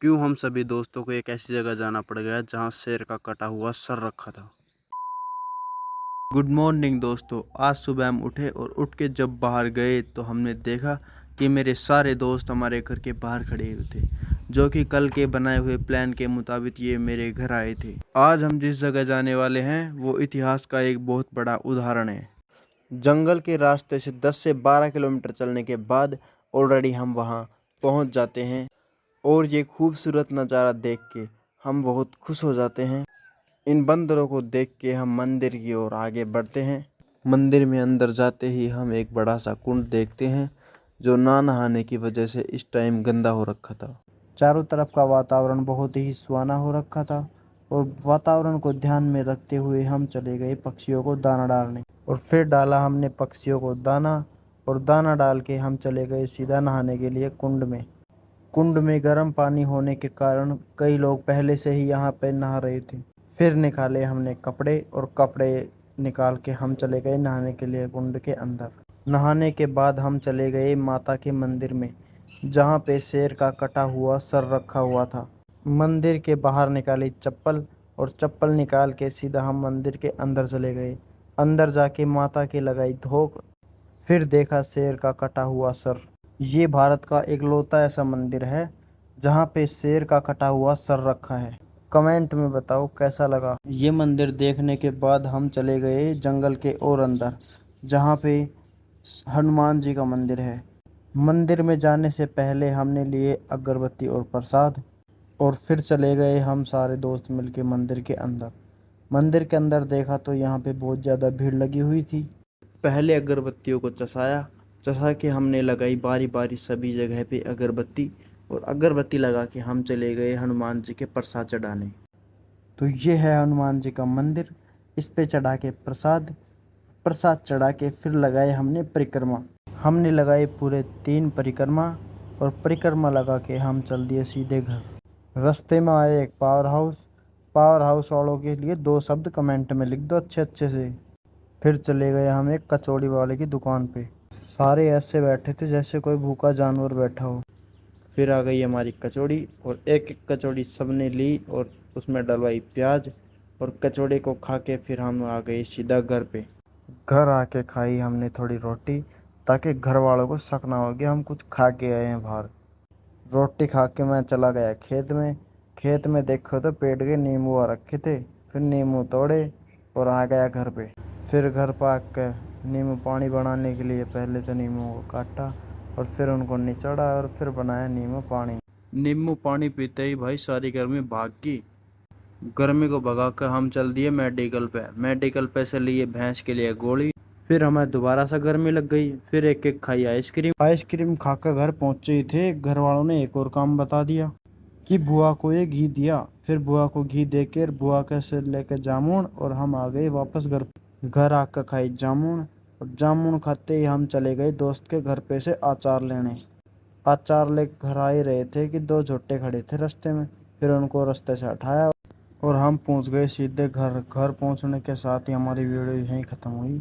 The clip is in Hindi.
क्यों हम सभी दोस्तों को एक ऐसी जगह जाना पड़ गया जहां शेर का कटा हुआ सर रखा था। गुड मॉर्निंग दोस्तों। आज सुबह हम उठे और उठ के जब बाहर गए तो हमने देखा कि मेरे सारे दोस्त हमारे घर के बाहर खड़े हुए थे, जो कि कल के बनाए हुए प्लान के मुताबिक ये मेरे घर आए थे। आज हम जिस जगह जाने वाले हैं वो इतिहास का एक बहुत बड़ा उदाहरण है। जंगल के रास्ते से 10 से 12 किलोमीटर चलने के बाद ऑलरेडी हम वहाँ पहुँच जाते हैं और ये खूबसूरत नज़ारा देख के हम बहुत खुश हो जाते हैं। इन बंदरों को देख के हम मंदिर की ओर आगे बढ़ते हैं। मंदिर में अंदर जाते ही हम एक बड़ा सा कुंड देखते हैं जो ना नहाने की वजह से इस टाइम गंदा हो रखा था। चारों तरफ का वातावरण बहुत ही सुहाना हो रखा था और वातावरण को ध्यान में रखते हुए हम चले गए पक्षियों को दाना डालने और फिर डाला हमने पक्षियों को दाना और दाना डाल के हम चले गए सीधा नहाने के लिए कुंड में। कुंड में गर्म पानी होने के कारण कई लोग पहले से ही यहाँ पे नहा रहे थे। फिर निकाले हमने कपड़े और कपड़े निकाल के हम चले गए नहाने के लिए कुंड के अंदर। नहाने के बाद हम चले गए माता के मंदिर में जहाँ पे शेर का कटा हुआ सर रखा हुआ था। मंदिर के बाहर निकाली चप्पल और चप्पल निकाल के सीधा हम मंदिर के अंदर चले गए। अंदर जाके माता की लगाई धोक, फिर देखा शेर का कटा हुआ सर। ये भारत का इकलौता ऐसा मंदिर है जहाँ पे शेर का कटा हुआ सर रखा है। कमेंट में बताओ कैसा लगा। ये मंदिर देखने के बाद हम चले गए जंगल के और अंदर जहाँ पे हनुमान जी का मंदिर है। मंदिर में जाने से पहले हमने लिए अगरबत्ती और प्रसाद और फिर चले गए हम सारे दोस्त मिलके मंदिर के अंदर। मंदिर के अंदर देखा तो यहाँ पे बहुत ज़्यादा भीड़ लगी हुई थी। पहले अगरबत्तियों को चसा के हमने लगाई बारी बारी सभी जगह पे अगरबत्ती और अगरबत्ती लगा के हम चले गए हनुमान जी के प्रसाद चढ़ाने। तो ये है हनुमान जी का मंदिर। इस पे चढ़ा के प्रसाद प्रसाद चढ़ा के फिर लगाए हमने परिक्रमा। हमने लगाए पूरे 3 परिक्रमा और परिक्रमा लगा के हम चल दिए सीधे घर। रास्ते में आए एक पावर हाउस वालों के लिए 2 शब्द कमेंट में लिख दो अच्छे अच्छे से। फिर चले गए हम एक कचौड़ी वाले की दुकान पे। सारे ऐसे बैठे थे जैसे कोई भूखा जानवर बैठा हो। फिर आ गई हमारी कचौड़ी और एक एक कचौड़ी सबने ली और उसमें डलवाई प्याज और कचौड़ी को खा के फिर हम आ गए सीधा घर पे। घर आके खाई हमने थोड़ी रोटी ताकि घर वालों को शक ना हो कि हम कुछ खा के आए हैं बाहर। रोटी खा के मैं चला गया खेत में देखो तो पेड़ के नींबू आ रखे थे। फिर नींबू तोड़े और आ गया घर पे। फिर घर पर आकर नींबू पानी बनाने के लिए पहले तो नींबू को काटा और फिर उनको निचोड़ा और फिर बनाया नींबू पानी। नींबू पानी पीते ही भाई सारी गर्मी भाग गई। गर्मी को भगाकर हम चल दिए मेडिकल पे से लिए भैंस के लिए गोली। फिर हमें दोबारा से गर्मी लग गई। फिर एक एक खाई आइसक्रीम खाकर घर पहुंचे ही थे, घर वालों ने एक और काम बता दिया कि बुआ को ये घी दिया। फिर बुआ को घी देकर बुआ के से लेकर जामुन और हम आ गए वापस घर आकर खाई जामुन और जामुन खाते ही हम चले गए दोस्त के घर पे से अचार लेने। अचार लेकर घर आ ही रहे थे कि 2 झोटे खड़े थे रास्ते में। फिर उनको रास्ते से हटाया और हम पहुंच गए सीधे घर। घर पहुंचने के साथ ही हमारी वीडियो यहीं ख़त्म हुई।